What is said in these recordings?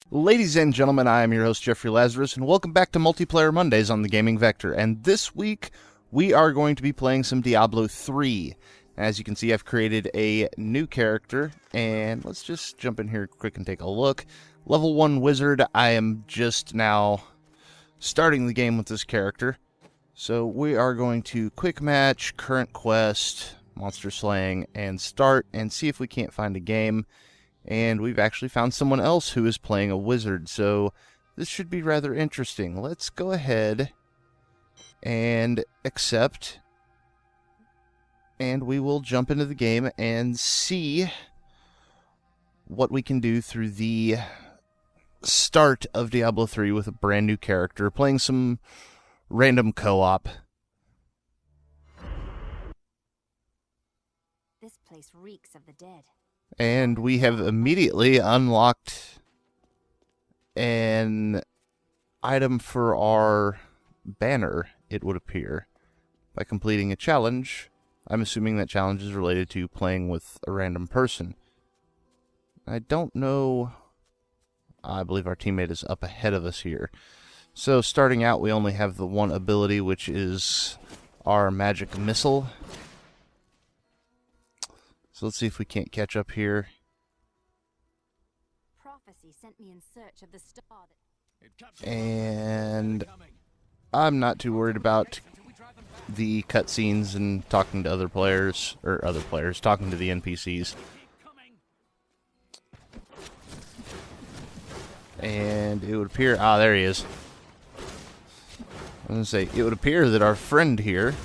Ladies and gentlemen, I am your host, Jeffrey Lazarus, and welcome back to Multiplayer Mondays on the Gaming Vector. And this week, we are going to be playing some Diablo 3. As you can see, I've created a new character, and let's just jump in here quick and take a look. Level 1 Wizard, I am just now starting the game with this character. So we are going to quick match, current quest, monster slaying, and start, and see if we can't find a game. And we've actually found someone else who is playing a wizard, so this should be rather interesting. Let's go ahead and accept, and we will jump into the game and see what we can do through the start of Diablo 3 with a brand new character, playing some random co-op. This place reeks of the dead. And we have immediately unlocked an item for our banner, it would appear, by completing a challenge. I'm assuming that challenge is related to playing with a random person. I don't know. I believe our teammate is up ahead of us here. So starting out, we only have the one ability, which is our magic missile. So let's see if we can't catch up here. Prophecy sent me in search of the star And I'm not too worried about the cutscenes and talking to other players, talking to the NPCs. And it would appear, there he is. I was going to say, it would appear that our friend here,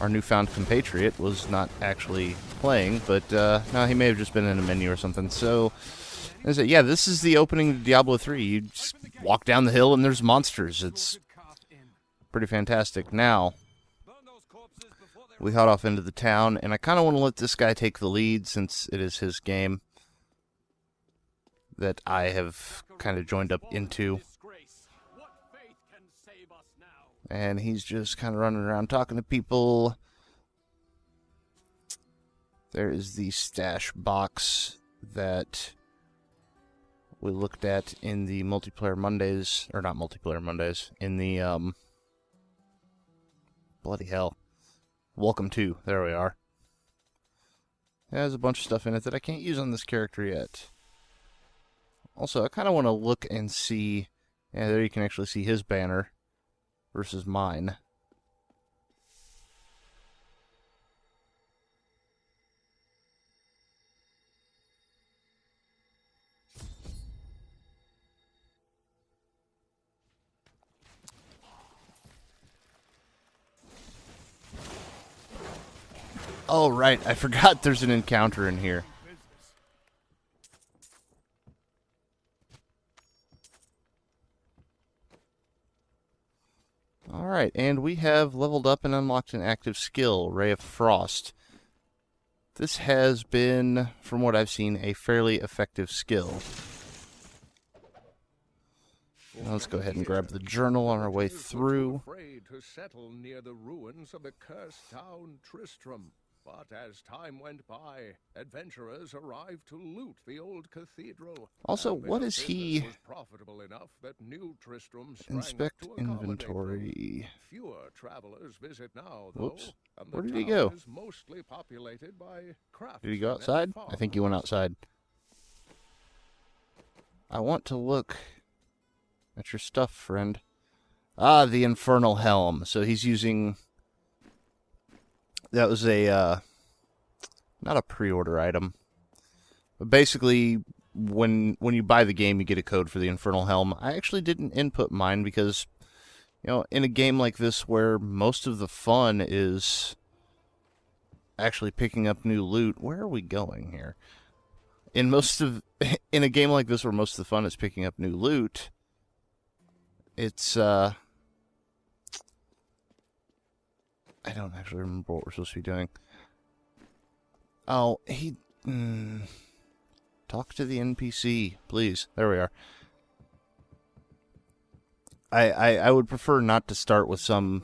our newfound compatriot, was not actually playing, but no, he may have just been in a menu or something. So, yeah, this is the opening of Diablo 3. You just walk down the hill and there's monsters. It's pretty fantastic. Now, we head off into the town, and I kind of want to let this guy take the lead since it is his game that I have kind of joined up into. And he's just kind of running around talking to people. There is the stash box that we looked at in the Multiplayer Mondays, or not Multiplayer Mondays, in the, bloody hell, Welcome to, there we are. It has a bunch of stuff in it that I can't use on this character yet. Also, I kind of want to look and see, yeah, there you can actually see his banner versus mine. Oh, right, I forgot there's an encounter in here. Alright, and we have leveled up and unlocked an active skill, Ray of Frost. This has been, from what I've seen, a fairly effective skill. Now let's go ahead and grab the journal on our way through. Afraid to settle near the ruins of the cursed town Tristram. But as time went by, adventurers arrived to loot the old cathedral. Also, what is he? Was profitable enough that new Tristram Inspect sprang up to accommodate inventory. them. Fewer travelers visit now, though. Whoops. And Where the did he town go? is mostly populated by craftsmen Did he go and outside? I think he went farmers. outside. I want to look at your stuff, friend. Ah, the Infernal Helm. So he's using... That was a, not a pre-order item. But basically, when you buy the game, you get a code for the Infernal Helm. I actually didn't input mine because, you know, in a game like this where most of the fun is actually picking up new loot, where are we going here? In a game like this where most of the fun is picking up new loot, it's, I don't actually remember what we're supposed to be doing. Oh, talk to the NPC, please. There we are. I would prefer not to start with some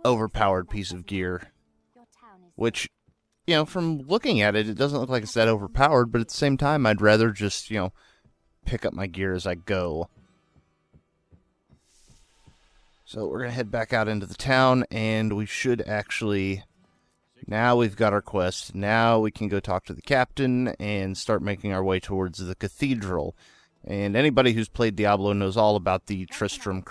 overpowered piece of gear, which, you know, from looking at it, it doesn't look like it's that overpowered, but at the same time, I'd rather just, you know, pick up my gear as I go. So we're going to head back out into the town, and we should actually... Now we've got our quest. Now we can go talk to the captain and start making our way towards the cathedral. And anybody who's played Diablo knows all about the Tristram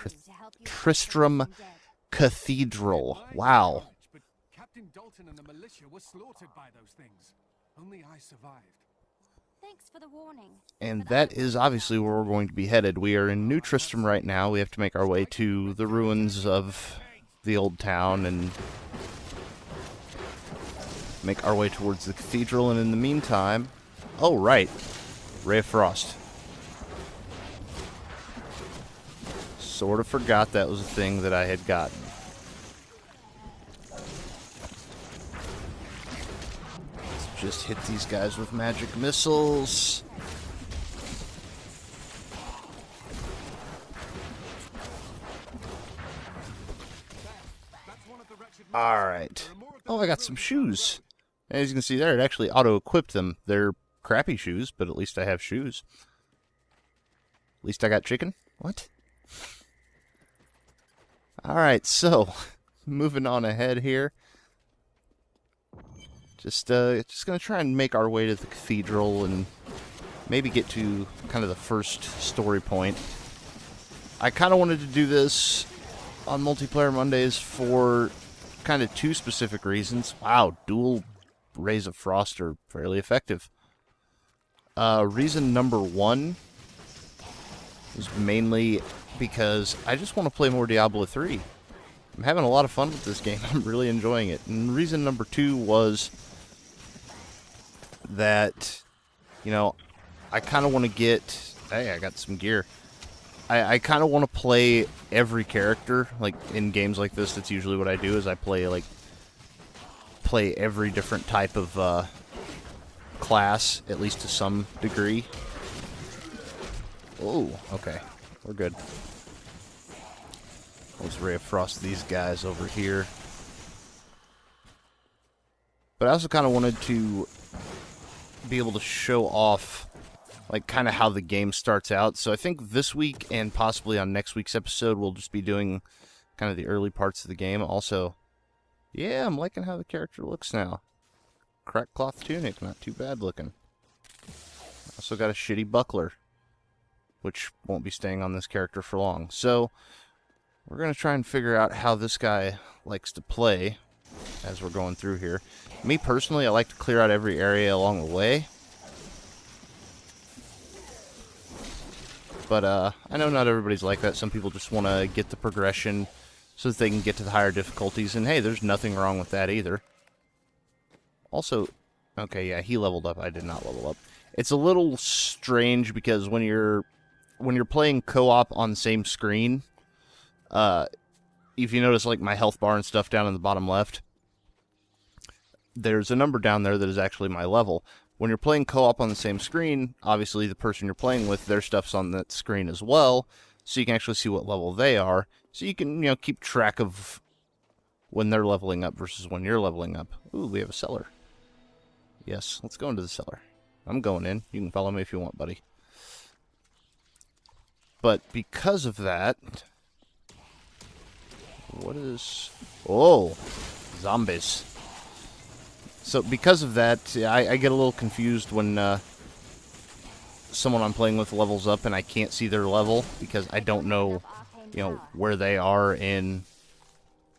Cathedral. Wow. But Captain Dalton and the militia were slaughtered by those things. Only I survived. Thanks for the warning. And that is obviously where we're going to be headed. We are in New Tristram right now. We have to make our way to the ruins of the old town and make our way towards the cathedral. And in the meantime... Oh, right. Ray of Frost. Sort of forgot that was a thing that I had gotten. Let's just hit these guys with magic missiles. Alright. Oh, I got some shoes. As you can see there, it actually auto-equipped them. They're crappy shoes, but at least I have shoes. At least I got chicken? What? Alright, so, moving on ahead here. Just gonna try and make our way to the cathedral and maybe get to kind of the first story point. I kind of wanted to do this on Multiplayer Mondays for kind of two specific reasons. Wow, dual Rays of Frost are fairly effective. Reason number one is mainly because I just want to play more Diablo 3. I'm having a lot of fun with this game. I'm really enjoying it. And reason number two was that, you know, I kind of want to get... Hey, I got some gear. I kind of want to play every character. Like, in games like this, that's usually what I do, is I play every different type of class, at least to some degree. Oh, okay. We're good. Let's Ray of Frost these guys over here. But I also kind of wanted to be able to show off, like, kind of how the game starts out. So I think this week and possibly on next week's episode, we'll just be doing kind of the early parts of the game. Also, yeah, I'm liking how the character looks now. Cracked cloth tunic, not too bad looking. Also got a shitty buckler, which won't be staying on this character for long. So, we're going to try and figure out how this guy likes to play as we're going through here. Me, personally, I like to clear out every area along the way. But, I know not everybody's like that. Some people just want to get the progression so that they can get to the higher difficulties. And, hey, there's nothing wrong with that either. Also, okay, yeah, he leveled up. I did not level up. It's a little strange because when you're playing co-op on the same screen, if you notice, like, my health bar and stuff down in the bottom left, there's a number down there that is actually my level. When you're playing co-op on the same screen, obviously the person you're playing with, their stuff's on that screen as well, so you can actually see what level they are, so you can, you know, keep track of when they're leveling up versus when you're leveling up. Ooh, we have a cellar. Yes, let's go into the cellar. I'm going in. You can follow me if you want, buddy. But because of that... What is... Oh! Zombies. So because of that, I get a little confused when someone I'm playing with levels up and I can't see their level because I don't know, you know, where they are in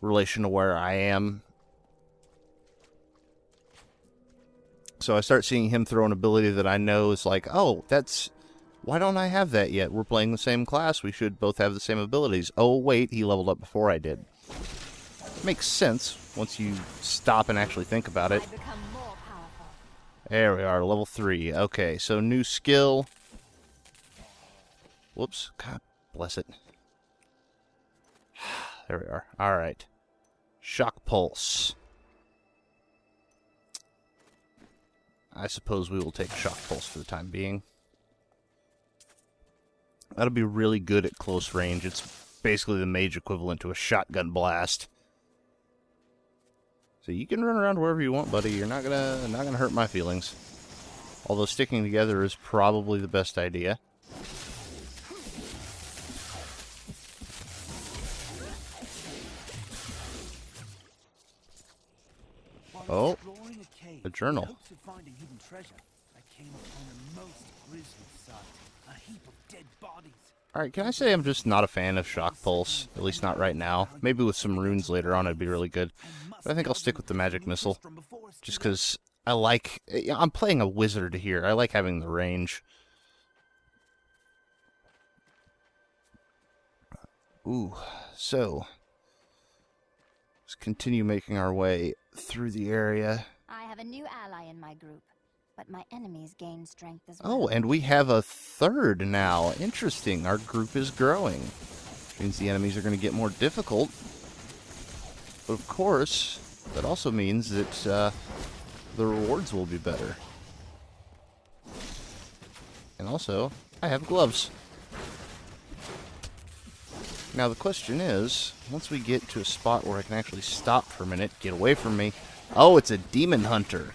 relation to where I am. So I start seeing him throw an ability that I know is like, oh, that's... Why don't I have that yet? We're playing the same class. We should both have the same abilities. Oh, wait, he leveled up before I did. Makes sense once you stop and actually think about it. There we are, level 3. Okay, so new skill. Whoops. God bless it. There we are. Alright. Shock Pulse. I suppose we will take Shock Pulse for the time being. That'll be really good at close range. It's basically the mage equivalent to a shotgun blast. So you can run around wherever you want, buddy. You're not gonna hurt my feelings. Although sticking together is probably the best idea. Oh, Exploring a cave a journal. in hopes of finding hidden treasure, I came upon a most grisly sight. A heap of dead bodies. Alright, can I say I'm just not a fan of Shock Pulse? At least not right now. Maybe with some runes later on it'd be really good. But I think I'll stick with the Magic Missile. Just because I like... I'm playing a wizard here. I like having the range. Ooh, so... let's continue making our way through the area. I have a new ally in my group, but my enemies gain strength as well. Oh, and we have a third now. Interesting. Our group is growing. Which means the enemies are going to get more difficult. But of course, that also means that the rewards will be better. And also, I have gloves. Now the question is, once we get to a spot where I can actually stop for a minute, get away from me. Oh, it's a demon hunter.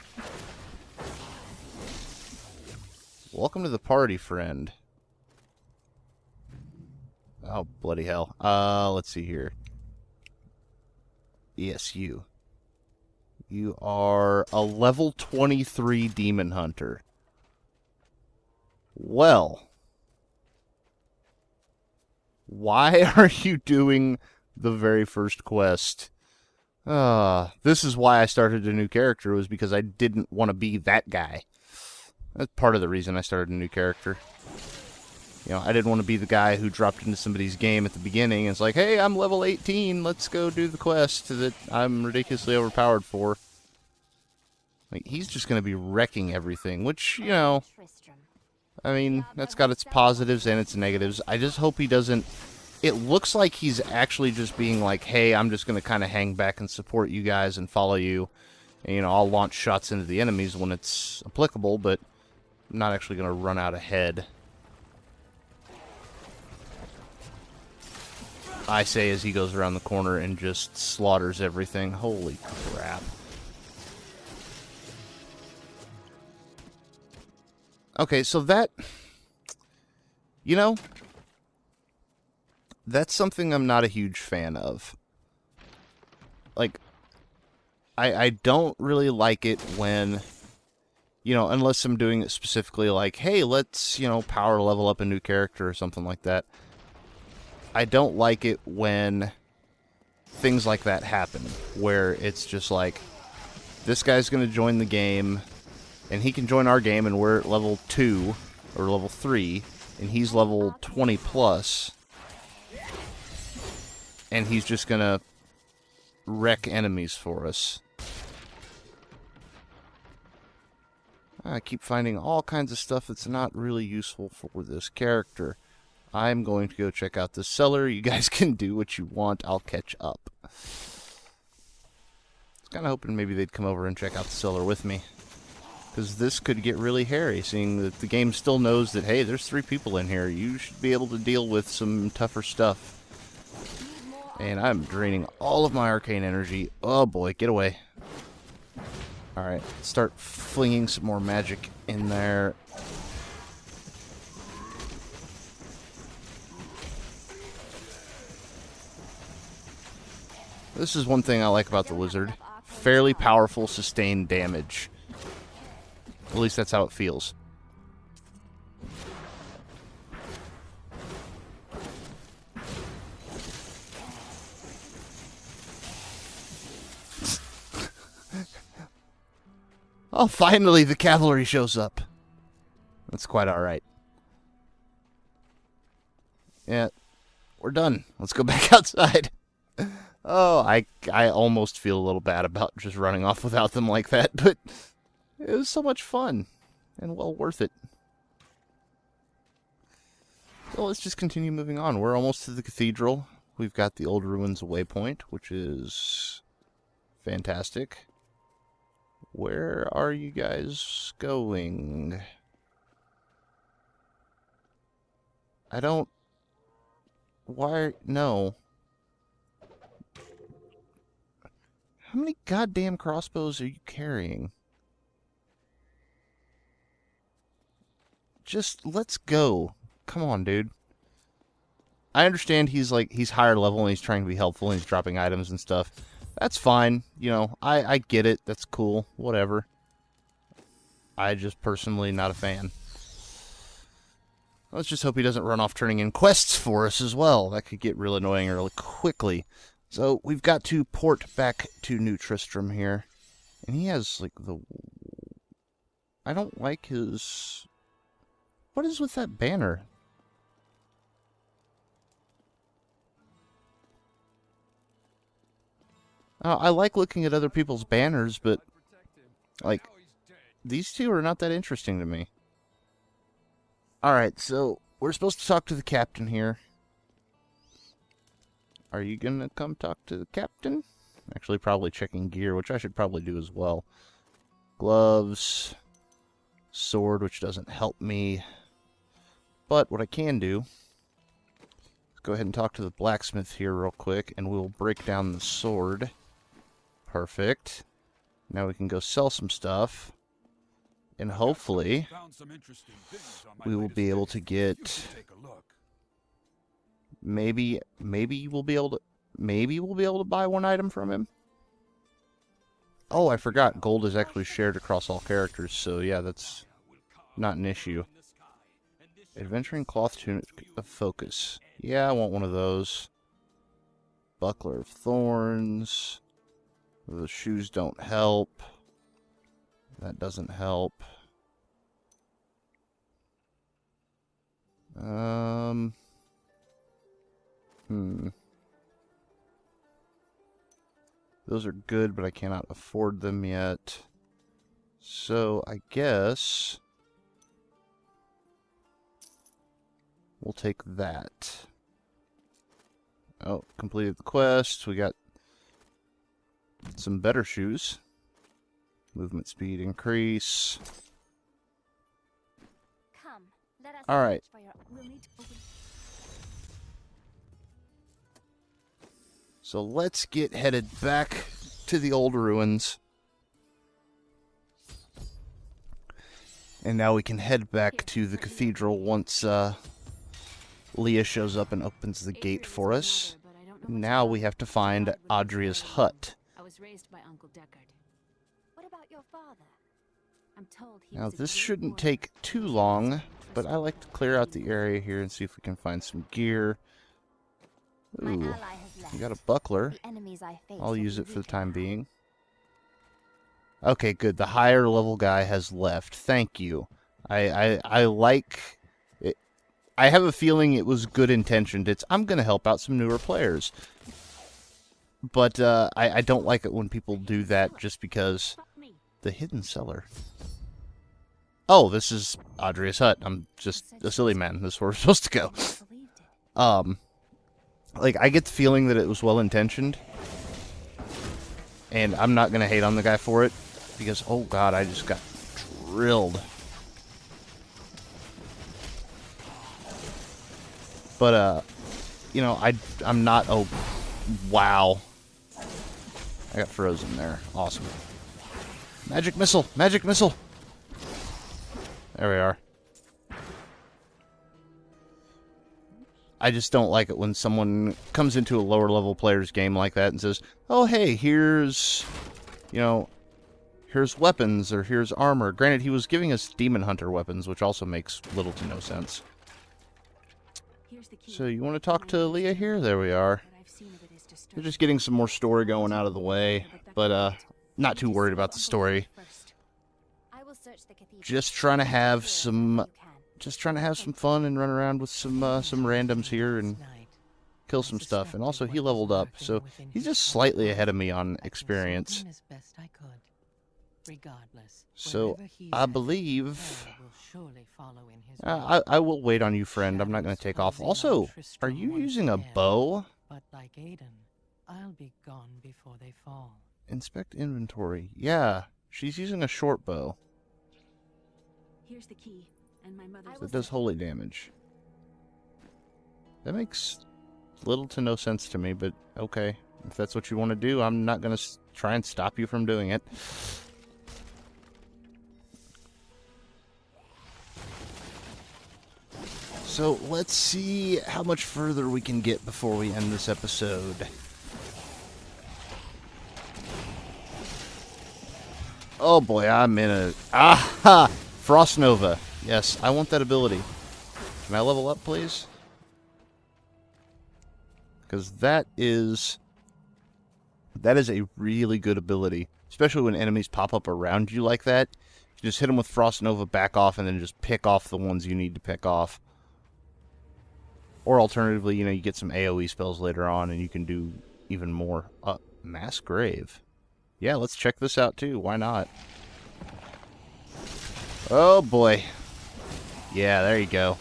Welcome to the party, friend. Oh, bloody hell. Let's see here. Yes, you. You are a level 23 demon hunter. Well, why are you doing the very first quest? This is why I started a new character, was because I didn't want to be that guy. That's part of the reason I started a new character. You know, I didn't want to be the guy who dropped into somebody's game at the beginning and it's like, hey, I'm level 18, let's go do the quest that I'm ridiculously overpowered for. Like, he's just going to be wrecking everything, which, you know, Tristram. I mean, that's got its positives and its negatives. I just hope he doesn't... It looks like he's actually just being like, hey, I'm just going to kind of hang back and support you guys and follow you. And, you know, I'll launch shots into the enemies when it's applicable, but I'm not actually going to run out ahead. I say as he goes around the corner and just slaughters everything. Holy crap. Okay, so that... You know... That's something I'm not a huge fan of. Like, I don't really like it when... You know, unless I'm doing it specifically like, hey, let's, you know, power level up a new character or something like that. I don't like it when things like that happen, where it's just like, this guy's going to join the game, and he can join our game, and we're at level 2, or level 3, and he's level 20 plus, and he's just going to wreck enemies for us. I keep finding all kinds of stuff that's not really useful for this character. I'm going to go check out the cellar. You guys can do what you want. I'll catch up. I was kind of hoping maybe they'd come over and check out the cellar with me. Because this could get really hairy, seeing that the game still knows that, hey, there's 3 people in here. You should be able to deal with some tougher stuff. And I'm draining all of my arcane energy. Oh boy, get away. Alright, start flinging some more magic in there. This is one thing I like about the wizard. Fairly powerful sustained damage. At least that's how it feels. Oh, finally the cavalry shows up. That's quite alright. Yeah, we're done. Let's go back outside. Oh, I almost feel a little bad about just running off without them like that, but it was so much fun and well worth it. So let's just continue moving on. We're almost to the cathedral. We've got the Old Ruins waypoint, which is fantastic. Where are you guys going? I don't... Why... No. How many goddamn crossbows are you carrying? Just, let's go. Come on, dude. I understand he's higher level and he's trying to be helpful and he's dropping items and stuff. That's fine. You know, I get it. That's cool. Whatever. I just personally not a fan. Let's just hope he doesn't run off turning in quests for us as well. That could get real annoying really quickly. So we've got to port back to New Tristram here. And he has, like, the... I don't like his... What is with that banner? I like looking at other people's banners, but, like, these two are not that interesting to me. Alright, so we're supposed to talk to the captain here. Are you gonna come talk to the captain? Actually, probably checking gear, which I should probably do as well. Gloves. Sword, which doesn't help me. But what I can do... Let's go ahead and talk to the blacksmith here real quick, and we'll break down the sword. Perfect. Now we can go sell some stuff. And hopefully, we will be able to get... Maybe we'll be able to buy one item from him. Oh, I forgot. Gold is actually shared across all characters, so yeah, that's not an issue. Adventuring cloth tunic of focus. Yeah, I want one of those. Buckler of thorns. The shoes don't help. That doesn't help. Those are good, but I cannot afford them yet. So, I guess... we'll take that. Oh, completed the quest. We got some better shoes. Movement speed increase. Come, let us All right. search for your... We'll need to open... So let's get headed back to the old ruins. And now we can head back to the cathedral once Leah shows up and opens the gate for us. Now we have to find Adria's hut. I was raised by Uncle Deckard. What about your father? I'm told he Now was a this great shouldn't warrior. take too long, but I like to clear out the area here and see if we can find some gear. My Ooh, ally has left. we got a buckler. The enemies I face I'll will use be it for the weaker time now. being. Okay, good. The higher level guy has left. Thank you. I like it. I have a feeling it was good intentioned. I'm going to help out some newer players. But I don't like it when people do that just because the hidden cellar. Oh, this is Adria's hut. I'm just a silly man. This is where we're supposed to go. Like, I get the feeling that it was well-intentioned. And I'm not going to hate on the guy for it. Because, oh god, I just got drilled. But, you know, I'm not... Oh, wow. I got frozen there. Awesome. Magic missile! Magic missile! There we are. I just don't like it when someone comes into a lower level player's game like that and says, oh, hey, here's, you know, here's weapons or here's armor. Granted, he was giving us Demon Hunter weapons, which also makes little to no sense. So you want to talk to Leah here? There we are. We're just getting some more story going out of the way, but not too worried about the story. Just trying to have some fun and run around with some randoms here and kill some stuff. And also, he leveled up, so he's just slightly ahead of me on experience. So I believe I will wait on you, friend. I'm not going to take off. Also, are you using a bow? But like Aiden, I'll be gone before they fall. Inspect inventory. Yeah, she's using a short bow. Here's the key, and my mother's... That does holy damage. That makes little to no sense to me, but okay. If that's what you want to do, I'm not going to try and stop you from doing it. So let's see how much further we can get before we end this episode. Oh boy, I'm in a... Aha! Frost Nova. Yes, I want that ability. Can I level up, please? Because that is a really good ability. Especially when enemies pop up around you like that. You just hit them with Frost Nova, back off, and then just pick off the ones you need to pick off. Or alternatively, you know, you get some AoE spells later on and you can do even more. Mass Grave. Yeah, let's check this out too. Why not? Oh boy. Yeah, there you go.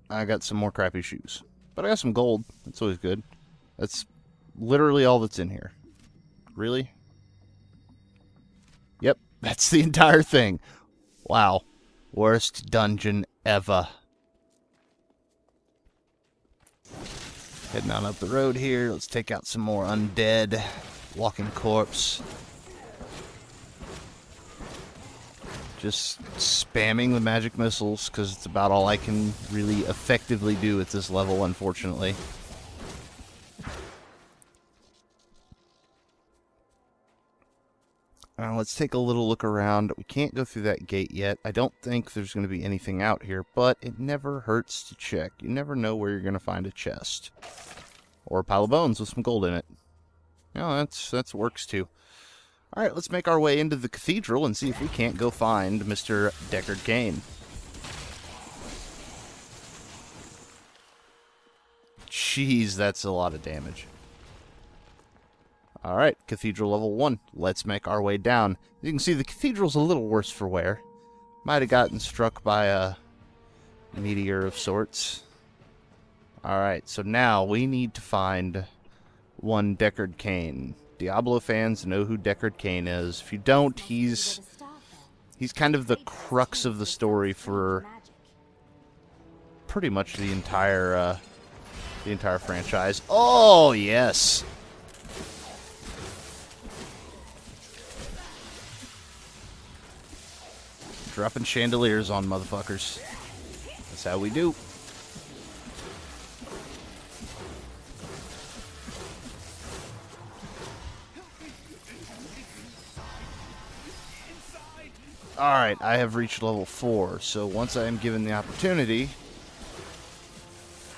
I got some more crappy shoes. But I got some gold. That's always good. That's literally all that's in here. Really? Yep, that's the entire thing. Wow. Worst dungeon ever. Heading on up the road here. Let's take out some more undead. Walking corpse. Just spamming the magic missiles, because it's about all I can really effectively do at this level, unfortunately. Let's take a little look around. We can't go through that gate yet. I don't think there's going to be anything out here, but it never hurts to check. You never know where you're going to find a chest. Or a pile of bones with some gold in it. You know, that's works too. Alright, let's make our way into the cathedral and see if we can't go find Mr. Deckard Cain. Jeez, that's a lot of damage. Alright, Cathedral level 1. Let's make our way down. You can see the cathedral's a little worse for wear. Might have gotten struck by a meteor of sorts. Alright, so now we need to find one Deckard Cain. Diablo fans know who Deckard Cain is. If you don't, he's kind of the crux of the story for pretty much the entire franchise. Oh, yes! Dropping chandeliers on motherfuckers. That's how we do. Alright, I have reached level 4, so once I am given the opportunity,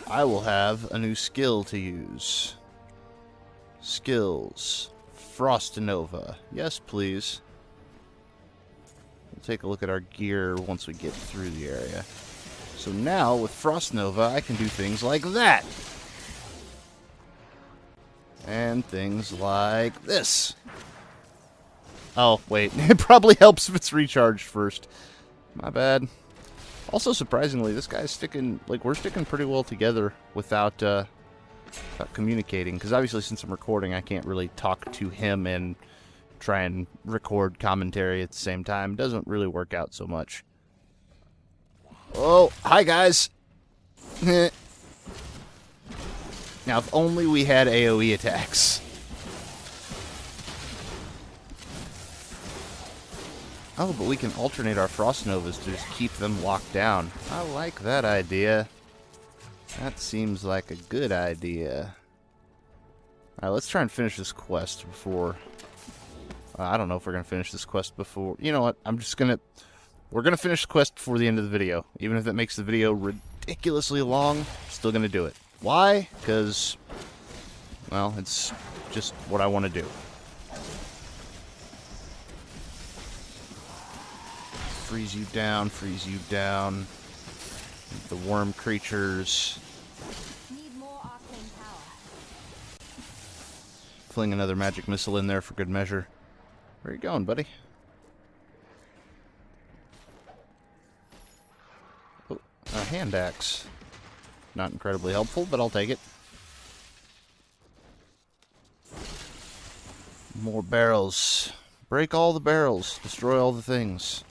I will have a new skill to use. Skills. Frost Nova. Yes, please. We'll take a look at our gear once we get through the area. So now, with Frost Nova, I can do things like that. And things like this. Oh, wait. It probably helps if it's recharged first. My bad. Also, surprisingly, this guy's sticking... Like, we're sticking pretty well together without communicating. Because obviously, since I'm recording, I can't really talk to him and try and record commentary at the same time. It doesn't really work out so much. Oh, hi, guys! Now, if only we had AoE attacks. Oh, but we can alternate our Frost Novas to just keep them locked down. I like that idea. That seems like a good idea. Alright, let's try and finish this quest before... I don't know if we're going to finish this quest before... You know what? I'm just going to... We're going to finish the quest before the end of the video. Even if it makes the video ridiculously long, still going to do it. Why? Because... Well, it's just what I want to do. Freeze you down, freeze you down. The worm creatures. Need more arcane power. Fling another magic missile in there for good measure. Where are you going, buddy? Oh, a hand axe. Not incredibly helpful, but I'll take it. More barrels. Break all the barrels. Destroy all the things.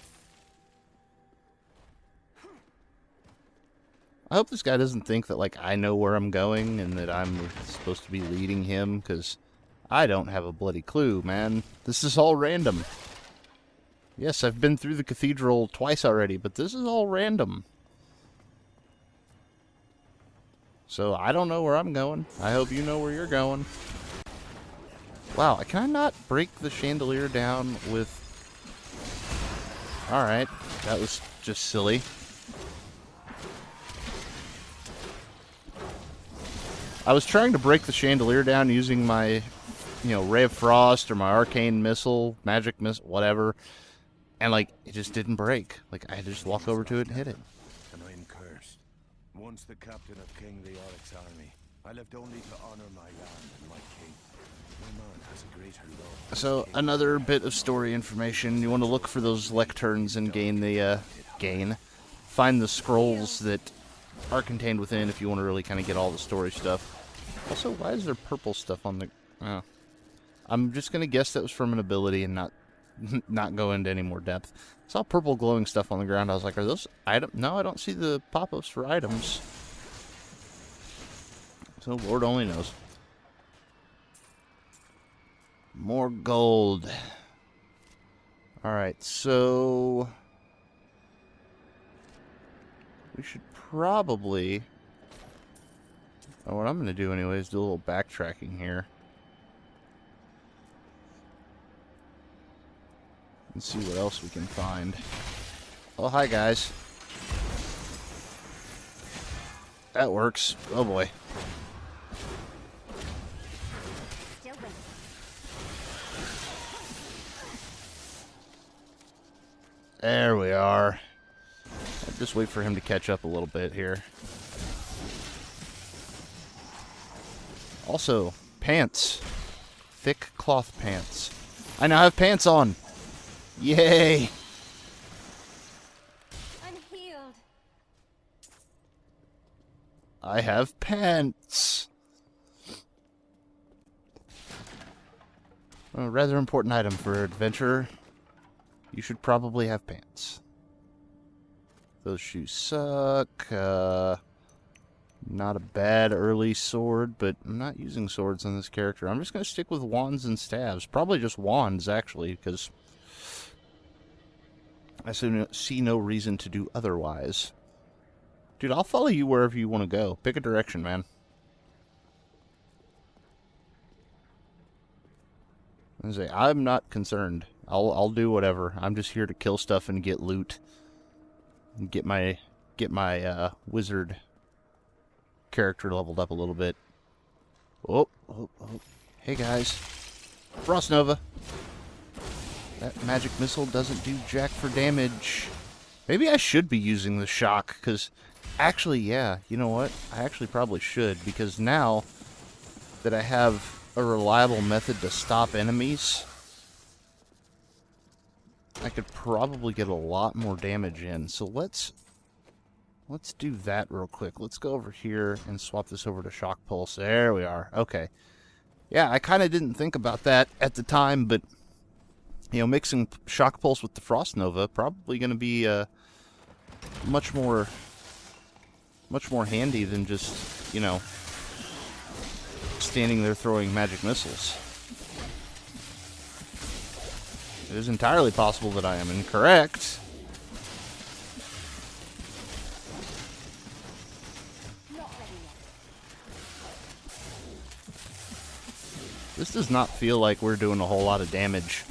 I hope this guy doesn't think that, like, I know where I'm going and that I'm supposed to be leading him, because I don't have a bloody clue, man. This is all random. Yes, I've been through the cathedral twice already, but this is all random. So I don't know where I'm going. I hope you know where you're going. Wow, can I not break the chandelier down with... Alright, that was just silly. I was trying to break the chandelier down using my, Ray of Frost or my arcane missile, magic missile, whatever. And, like, it just didn't break. Like, I had to just walk over to it and hit it. And I'm cursed. Once the captain of King Leoric's army, I left only to honor my land and my king. My man has a greater love. So, another bit of story information. You want to look for those lecterns and find the scrolls that are contained within if you want to really kind of get all the story stuff. Also, why is there purple stuff on the... Oh. I'm just going to guess that was from an ability and not go into any more depth. I saw purple glowing stuff on the ground. I was like, are those items? No, I don't see the pop-ups for items. So, Lord only knows. More gold. Alright, so... we should probably... oh, what I'm going to do anyway is do a little backtracking here. And see what else we can find. Oh, hi, guys. That works. Oh, boy. Still waiting. There we are. I'll just wait for him to catch up a little bit here. Also, pants. Thick cloth pants. I now have pants on. Yay! I'm healed. I have pants. A rather important item for an adventurer. You should probably have pants. Those shoes suck. Not a bad early sword, but I'm not using swords on this character. I'm just going to stick with wands and staves. Probably just wands, actually, because I see no reason to do otherwise. Dude, I'll follow you wherever you want to go. Pick a direction, man. I'm not concerned. I'll do whatever. I'm just here to kill stuff and get loot. And get my wizard character leveled up a little bit. Oh. Hey, guys. Frost Nova. That magic missile doesn't do jack for damage. Maybe I should be using the shock, because actually, yeah, you know what? I actually probably should, because now that I have a reliable method to stop enemies, I could probably get a lot more damage in. So let's do that real quick. Let's go over here and swap this over to Shock Pulse. There we are. Okay. Yeah, I kind of didn't think about that at the time, but mixing Shock Pulse with the Frost Nova probably going to be much more handy than just, standing there throwing magic missiles. It is entirely possible that I am incorrect. This does not feel like we're doing a whole lot of damage.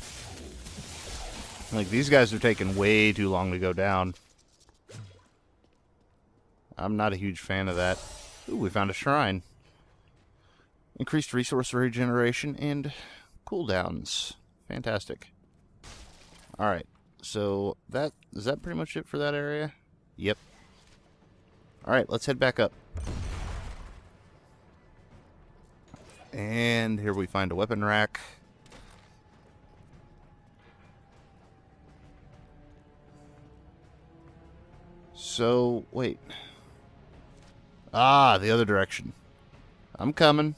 Like, these guys are taking way too long to go down. I'm not a huge fan of that. Ooh, we found a shrine. Increased resource regeneration and cooldowns. Fantastic. Alright, so is that pretty much it for that area? Yep. Alright, let's head back up. And here we find a weapon rack. So, wait. Ah, the other direction. I'm coming.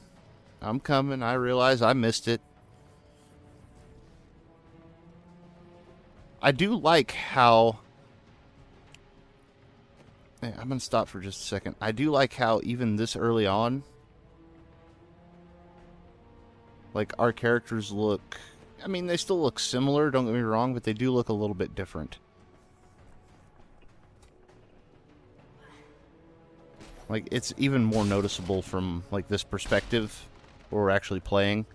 I realize I missed it. I do like how... I'm going to stop for just a second. I do like how even this early on, like, our characters look... I mean, they still look similar, don't get me wrong, but they do look a little bit different. Like, it's even more noticeable from, like, this perspective where we're actually playing.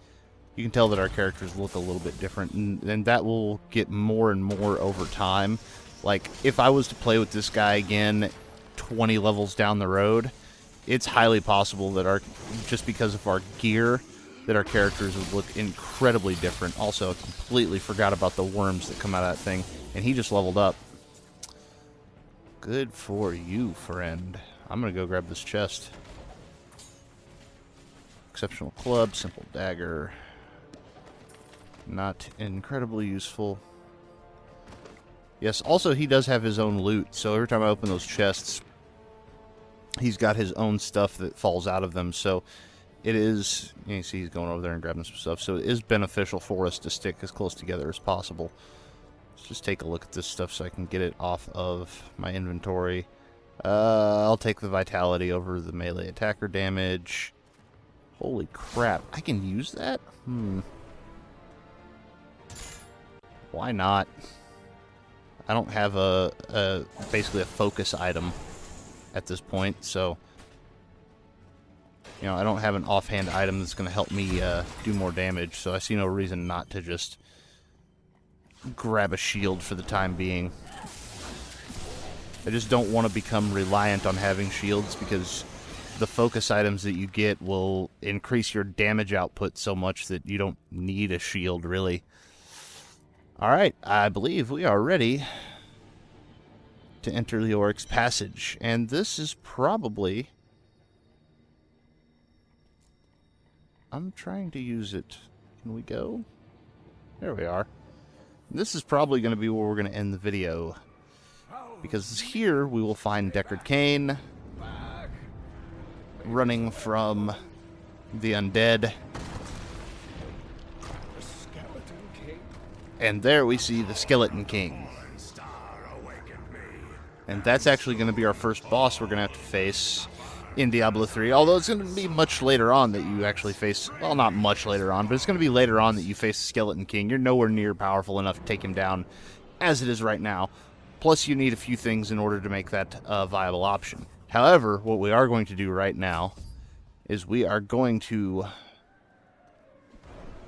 You can tell that our characters look a little bit different, and that will get more and more over time. Like, if I was to play with this guy again 20 levels down the road, it's highly possible that just because of our gear, that our characters would look incredibly different. Also, I completely forgot about the worms that come out of that thing, and he just leveled up. Good for you, friend. I'm gonna go grab this chest. Exceptional club, simple dagger. Not incredibly useful. Yes, also he does have his own loot, so every time I open those chests, he's got his own stuff that falls out of them, so it is, you see he's going over there and grabbing some stuff, so it is beneficial for us to stick as close together as possible. Let's just take a look at this stuff so I can get it off of my inventory. I'll take the vitality over the melee attacker damage. Holy crap, I can use that? Why not? I don't have basically a focus item at this point, so you know, I don't have an offhand item that's going to help me do more damage, so I see no reason not to just grab a shield for the time being. I just don't want to become reliant on having shields, because the focus items that you get will increase your damage output so much that you don't need a shield, really. Alright, I believe we are ready to enter Leoric's Passage, and this is probably... I'm trying to use it. Can we go? There we are. This is probably going to be where we're going to end the video, because here we will find Deckard Cain running from the undead. And there we see the Skeleton King. And that's actually going to be our first boss we're going to have to face in Diablo 3. Although it's going to be much later on that you actually face... Well, not much later on, but it's going to be later on that you face the Skeleton King. You're nowhere near powerful enough to take him down as it is right now. Plus, you need a few things in order to make that a viable option. However, what we are going to do right now is we are going to...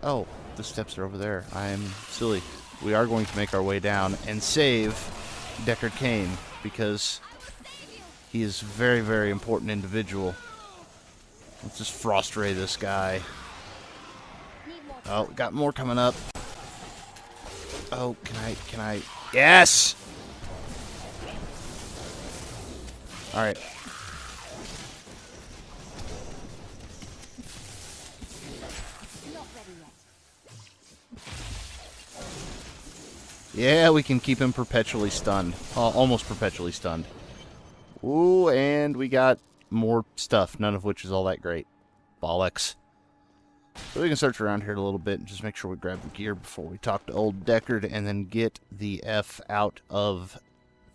Oh, the steps are over there. I'm silly. We are going to make our way down and save Deckard Cain, because he is a very, very important individual. Let's just frost ray this guy. Oh, got more coming up. Oh, can I... Yes! Alright. Yeah, we can keep him perpetually stunned. Almost perpetually stunned. Ooh, and we got more stuff, none of which is all that great. Bollocks. So we can search around here a little bit and just make sure we grab the gear before we talk to old Deckard, and then get the F out of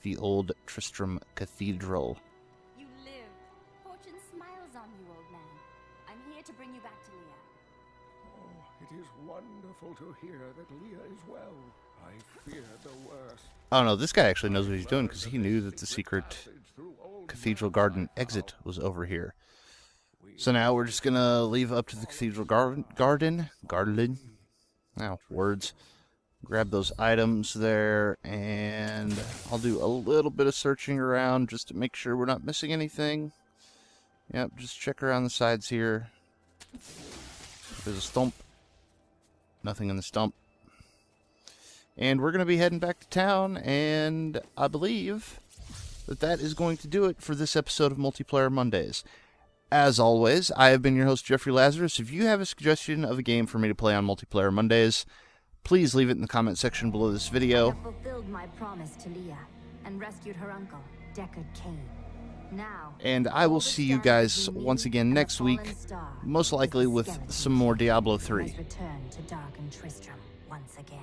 the old Tristram Cathedral. You live. Fortune smiles on you, old man. I'm here to bring you back to Leah. Oh, it is wonderful to hear that Leah is well. I fear the worst. Oh no, this guy actually knows what he's doing, because he knew that the secret Cathedral Garden exit was over here. So now we're just gonna leave up to the Cathedral Garden. Now, words. Grab those items there, and I'll do a little bit of searching around just to make sure we're not missing anything. Yep, just check around the sides here. There's a stump. Nothing in the stump. And we're going to be heading back to town, and I believe that is going to do it for this episode of Multiplayer Mondays. As always, I have been your host, Jeffrey Lazarus. If you have a suggestion of a game for me to play on Multiplayer Mondays, please leave it in the comment section below this video. I have fulfilled my promise to Leah and rescued her uncle, Deckard Cain. Now, and I will see you guys once again next week, most likely with some more Diablo 3. Return to darken Tristram once again.